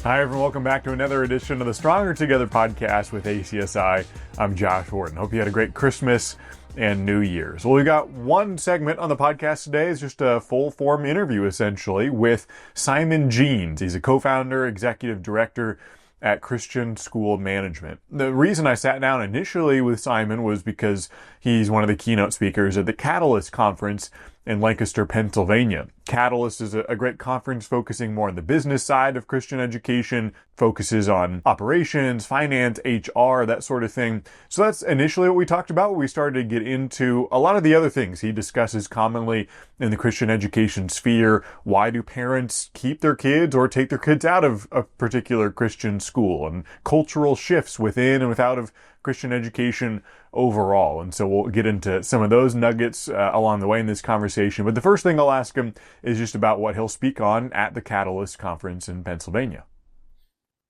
Hi, everyone. Welcome back to another edition of the Stronger Together podcast with ACSI. I'm Josh Horton. Hope you had a great Christmas and New Year's. Well, we got one segment on the podcast today. It's just a full-form interview, essentially, with Simon Jeynes. He's a co-founder, executive director at Christian School Management. The reason I sat down initially with Simon was because he's one of the keynote speakers at the Catalyst Conference in Lancaster, Pennsylvania. Catalyst is a great conference focusing more on the business side of Christian education, focuses on operations, finance, HR, that sort of thing. So that's initially what we talked about. We started to get into a lot of the other things he discusses commonly in the Christian education sphere. Why do parents keep their kids or take their kids out of a particular Christian school, and cultural shifts within and without of Christian education overall. And so we'll get into some of those nuggets along the way in this conversation. But the first thing I'll ask him is just about what he'll speak on at the Catalyst Conference in Pennsylvania.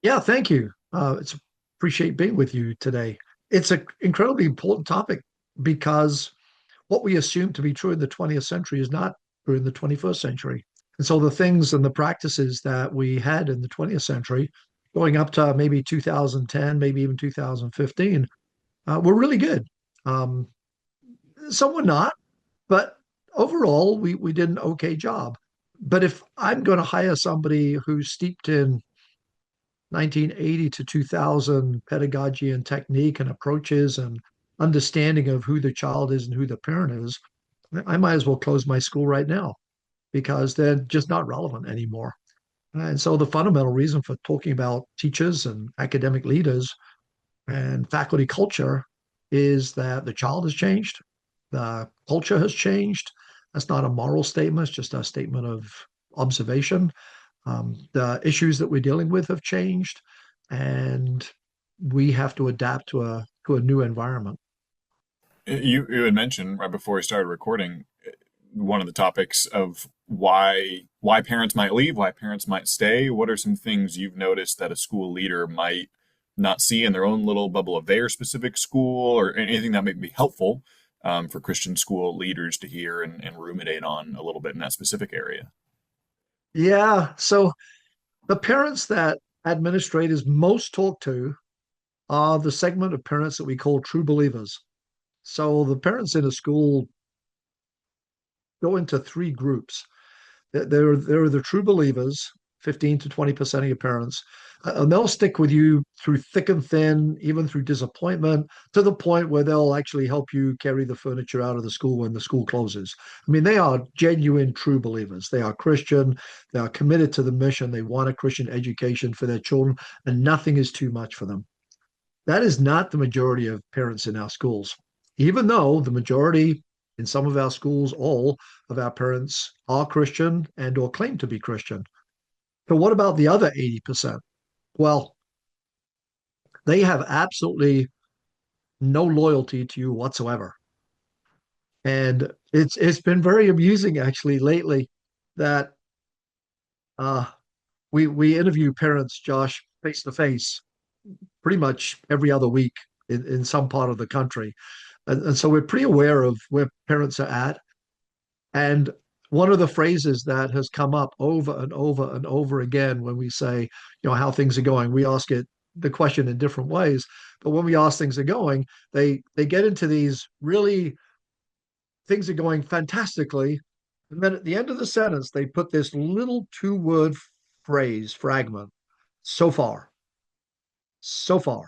Yeah, thank you. It's appreciate being with you today. It's an incredibly important topic because what we assume to be true in the 20th century is not true in the 21st century. And so the things and the practices that we had in the 20th century, going up to maybe 2010, maybe even 2015, were really good. Um, some were not, but overall, we did an okay job. But if I'm going to hire somebody who's steeped in 1980 to 2000 pedagogy and technique and approaches and understanding of who the child is and who the parent is, I might as well close my school right now because they're just not relevant anymore. And so the fundamental reason for talking about teachers and academic leaders and faculty culture is that the child has changed, the culture has changed. That's not a moral statement, it's just a statement of observation. The issues that we're dealing with have changed, and we have to adapt to a new environment. You had mentioned right before we started recording one of the topics of why parents might leave, why parents might stay. What are some things you've noticed that a school leader might not see in their own little bubble of their specific school, or anything that might be helpful for Christian school leaders to hear and ruminate on a little bit in that specific area? Yeah, so the parents that administrators most talk to are the segment of parents that we call true believers. So the parents in a school go into three groups. There are the true believers, 15 to 20% of your parents, and they'll stick with you through thick and thin, even through disappointment, to the point where they'll actually help you carry the furniture out of the school when the school closes. I mean, they are genuine true believers. They are Christian. They are committed to the mission. They want a Christian education for their children, and nothing is too much for them. That is not the majority of parents in our schools, even though the majority in some of our schools, all of our parents are Christian and or claim to be Christian. So what about the other 80%? Well, they have absolutely no loyalty to you whatsoever. And it's been very amusing actually lately that uh, we interview parents, Josh, face to face, pretty much every other week in some part of the country. And so we're pretty aware of where parents are at. And one of the phrases that has come up over and over and over again when we say, how things are going, we ask it the question in different ways. But when we ask things are going, they get into these really things are going fantastically. And then at the end of the sentence, they put this little two-word phrase fragment. So far. So far.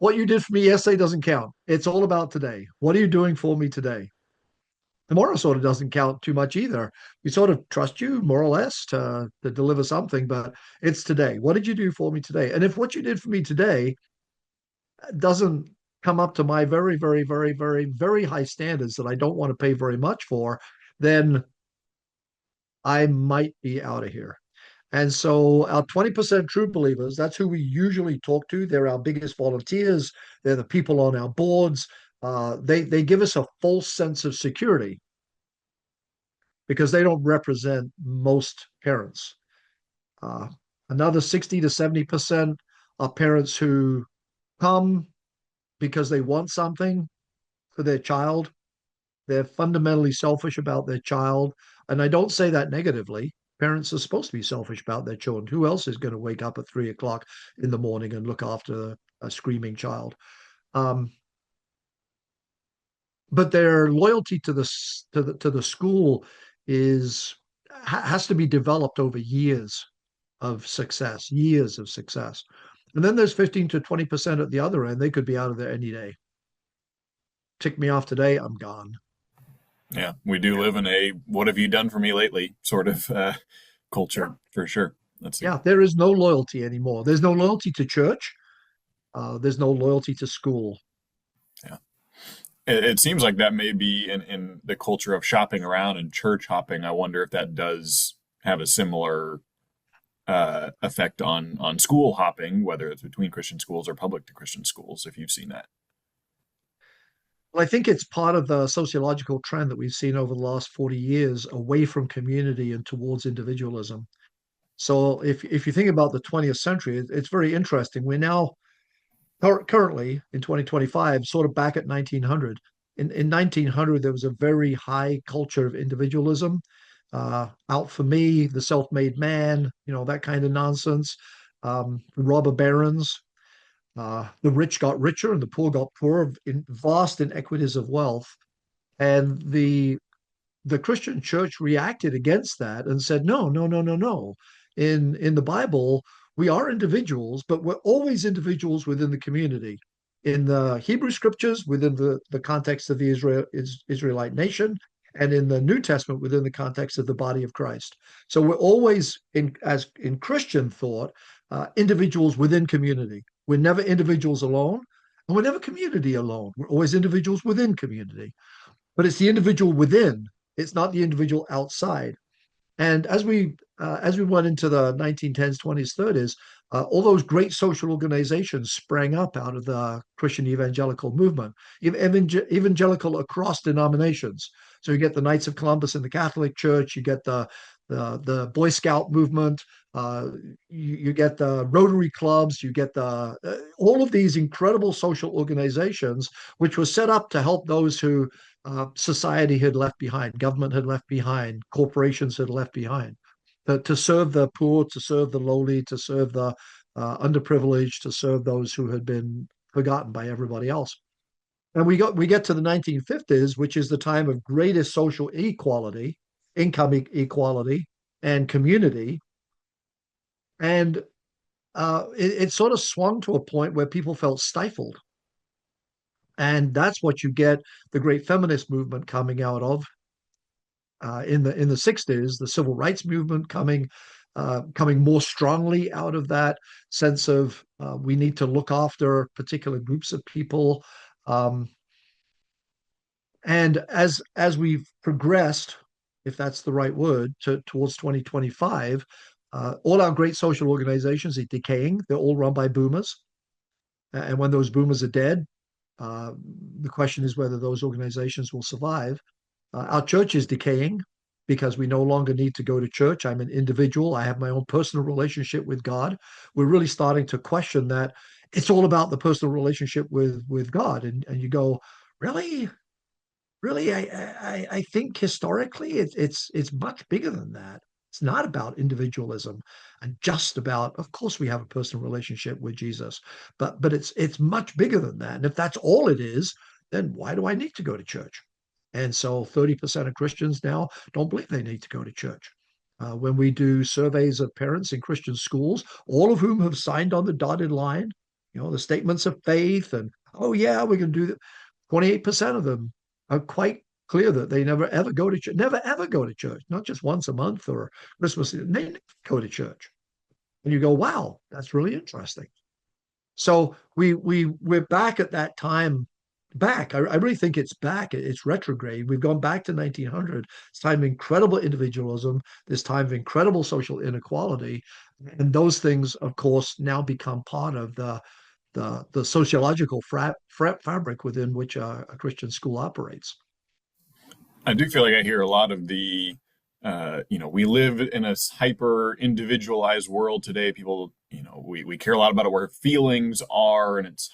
What you did for me yesterday doesn't count. It's all about today. What are you doing for me today? Tomorrow sort of doesn't count too much either. We sort of trust you more or less to deliver something, but it's today. What did you do for me today? And if what you did for me today doesn't come up to my very, very, very, very, very high standards that I don't want to pay very much for, then I might be out of here. And so our 20% true believers, that's who we usually talk to. They're our biggest volunteers. They're the people on our boards. They give us a false sense of security because they don't represent most parents. Uh, Another 60 to 70% are parents who come because they want something for their child. They're fundamentally selfish about their child. And I don't say that negatively. parents are supposed to be selfish about their children. Who else is going to wake up at 3 o'clock in the morning and look after a screaming child? Um, but their loyalty to the school is has to be developed over years of success. And then there's 15 to 20% at the other end. They could be out of there any day. Tick me off today, I'm gone. Yeah, we do live in a "what have you done for me lately" sort of Yeah. culture for sure. Let's see. Yeah, there is no loyalty anymore. There's no loyalty to church. There's no loyalty to school. Yeah. It seems like that may be in the culture of shopping around and church hopping. I wonder if that does have a similar effect on school hopping, whether it's between Christian schools or public to Christian schools, if you've seen that. Well, I think it's part of the sociological trend that we've seen over the last 40 years away from community and towards individualism. So if you think about the 20th century, it's very interesting. We're now currently in 2025, sort of back at 1900. In 1900, there was a very high culture of individualism. Out for me, the self-made man, that kind of nonsense. Robber barons. The rich got richer and the poor got poorer in vast inequities of wealth. And the Christian church reacted against that and said, no, no, no, no, no. In the Bible, we are individuals, but we're always individuals within the community. In the Hebrew scriptures, within the context of the Israelite nation, and in the New Testament, within the context of the body of Christ. So we're always, as in Christian thought, individuals within community. We're never individuals alone, and we're never community alone. We're always individuals within community. But it's the individual within. It's not the individual outside. And as we went into the 1910s, 20s, 30s, all those great social organizations sprang up out of the Christian evangelical movement, evangelical across denominations. So you get the Knights of Columbus in the Catholic Church, you get the Boy Scout movement, you get the Rotary clubs, you get the all of these incredible social organizations, which were set up to help those who society had left behind, government had left behind, corporations had left behind, to serve the poor, to serve the lowly, to serve the underprivileged, to serve those who had been forgotten by everybody else. And we get to the 1950s, which is the time of greatest social equality, income equality, and community. And it sort of swung to a point where people felt stifled. And that's what you get the great feminist movement coming out of in the 60s, the civil rights movement coming more strongly out of that sense of we need to look after particular groups of people. Um, and as we've progressed, if that's the right word, towards 2025, all our great social organizations are decaying. They're all run by boomers. And when those boomers are dead, uh, the question is whether those organizations will survive. Our church is decaying because we no longer need to go to church. I'm an individual. I have my own personal relationship with God. We're really starting to question that. It's all about the personal relationship with God. And you go, really? Really? I think historically it's much bigger than that. It's not about individualism and just about, of course, we have a personal relationship with Jesus, but it's much bigger than that. And if that's all it is, then why do I need to go to church? And so 30% of Christians now don't believe they need to go to church. When we do surveys of parents in Christian schools, all of whom have signed on the dotted line, the statements of faith and, oh, yeah, we're going to do that. 28% of them are quite clear that they never ever go to church, never ever go to church, not just once a month or Christmas. They never go to church. And you go, wow, that's really interesting. So we're back at that time. I really think it's back. It's retrograde. We've gone back to 1900. It's time of incredible individualism. This time of incredible social inequality, and those things, of course, now become part of the sociological fabric within which a Christian school operates. I do feel like I hear a lot of the, we live in a hyper individualized world today. People, we care a lot about where feelings are, and it's,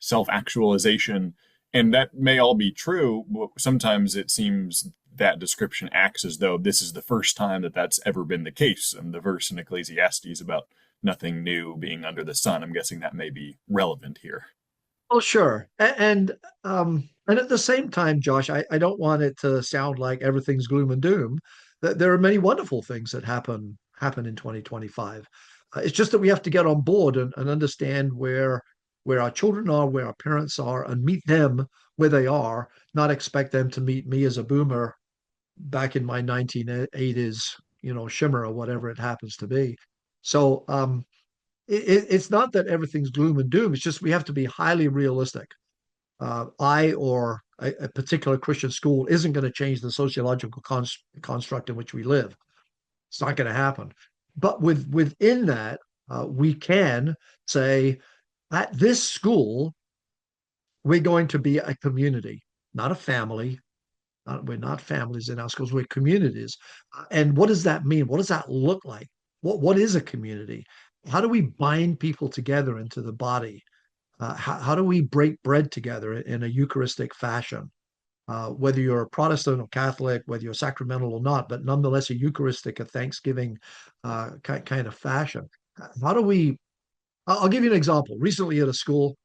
self actualization. And that may all be true, but sometimes it seems that description acts as though this is the first time that that's ever been the case. And the verse in Ecclesiastes about nothing new being under the sun, I'm guessing that may be relevant here. Oh, sure. And at the same time, Josh, I don't want it to sound like everything's gloom and doom. There are many wonderful things that happen in 2025. It's just that we have to get on board and understand where our children are, where our parents are, and meet them where they are, not expect them to meet me as a boomer back in my 1980s, shimmer or whatever it happens to be. So it's not that everything's gloom and doom. It's just we have to be highly realistic. I or a particular Christian school isn't going to change the sociological construct in which we live. It's not going to happen. But within that, we can say at this school, we're going to be a community, not a family. We're not families in our schools. We're communities. And what does that mean? What does that look like? What is a community? How do we bind people together into the body? How do we break bread together in a Eucharistic fashion? Whether you're a Protestant or Catholic, whether you're sacramental or not, but nonetheless a Eucharistic, a Thanksgiving kind of fashion. How do we? I'll give you an example. Recently at a school,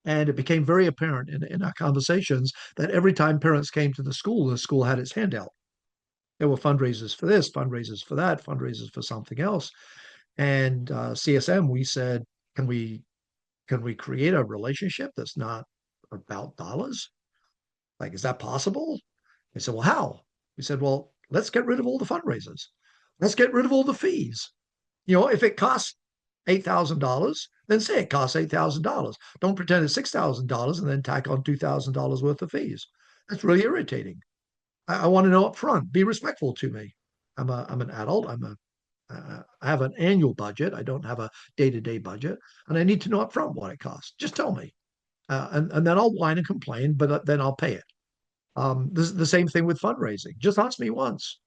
and it became very apparent in our conversations that every time parents came to the school had its hand out. There were fundraisers for this, fundraisers for that, fundraisers for something else. And CSM, we said, can we create a relationship that's not about dollars? Like, is that possible? They said, well, how? We said, well, let's get rid of all the fundraisers. Let's get rid of all the fees. If it costs $8,000, then say it costs $8,000. Don't pretend it's $6,000 and then tack on $2,000 worth of fees. That's really irritating. I want to know up front. Be respectful to me. I'm an adult. I have an annual budget. I don't have a day-to-day budget, and I need to know up front what it costs. Just tell me, and then I'll whine and complain, but then I'll pay it. This is the same thing with fundraising. Just ask me once.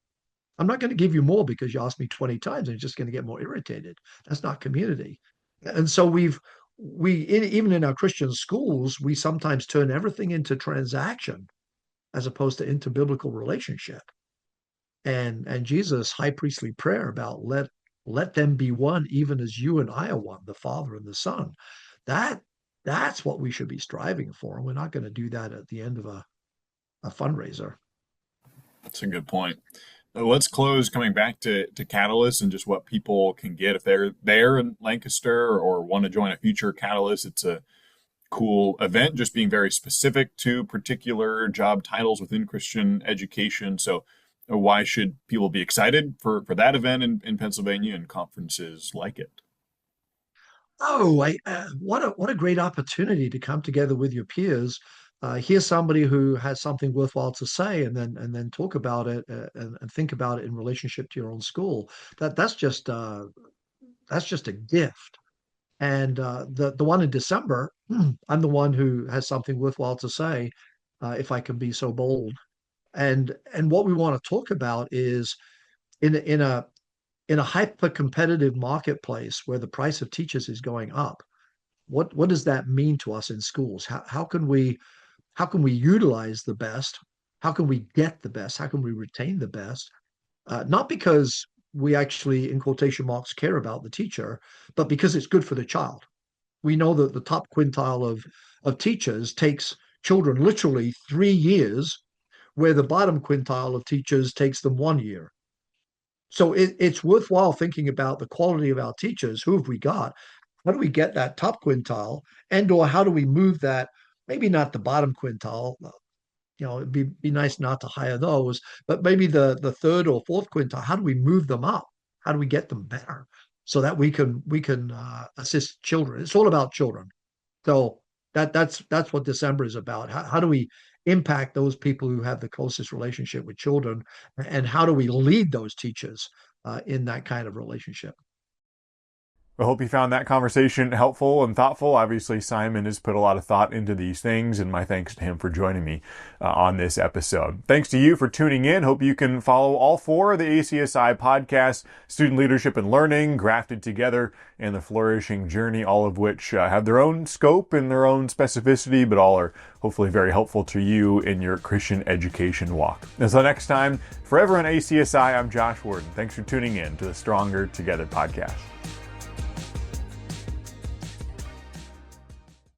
I'm not going to give you more because you asked me 20 times and you're just going to get more irritated. That's not community. And so even in our Christian schools, we sometimes turn everything into transaction as opposed to into biblical relationship. And Jesus' high priestly prayer about let them be one, even as you and I are one, the Father and the Son. That that's what we should be striving for. And we're not going to do that at the end of a fundraiser. That's a good point. Let's close coming back to Catalyst and just what people can get if they're there in Lancaster or want to join a future Catalyst. It's a cool event, just being very specific to particular job titles within Christian education. So why should people be excited for that event in Pennsylvania and conferences like it? Oh, what a great opportunity to come together with your peers, hear somebody who has something worthwhile to say, and then talk about it and think about it in relationship to your own school. That's just a gift. And the one in December, I'm the one who has something worthwhile to say, if I can be so bold. And what we want to talk about is in a, in a in a hyper competitive marketplace where the price of teachers is going up. What does that mean to us in schools? How can we utilize the best? How can we get the best? How can we retain the best? Not because we actually, in quotation marks, care about the teacher, but because it's good for the child. We know that the top quintile of teachers takes children literally 3 years, where the bottom quintile of teachers takes them 1 year. So it's worthwhile thinking about the quality of our teachers. Who have we got? How do we get that top quintile, and or how do we move that? Maybe not the bottom quintile. It'd be nice not to hire those, but maybe the third or fourth quintile. How do we move them up? How do we get them better so that we can assist children? It's all about children. So that's what December is about. How do we impact those people who have the closest relationship with children, and how do we lead those teachers in that kind of relationship? I hope you found that conversation helpful and thoughtful. Obviously, Simon has put a lot of thought into these things, and my thanks to him for joining me on this episode. Thanks to you for tuning in. Hope you can follow all four of the ACSI podcasts, Student Leadership and Learning, Grafted Together, and The Flourishing Journey, all of which have their own scope and their own specificity, but all are hopefully very helpful to you in your Christian education walk. Until next time, for everyone at ACSI, I'm Josh Warden. Thanks for tuning in to the Stronger Together podcast.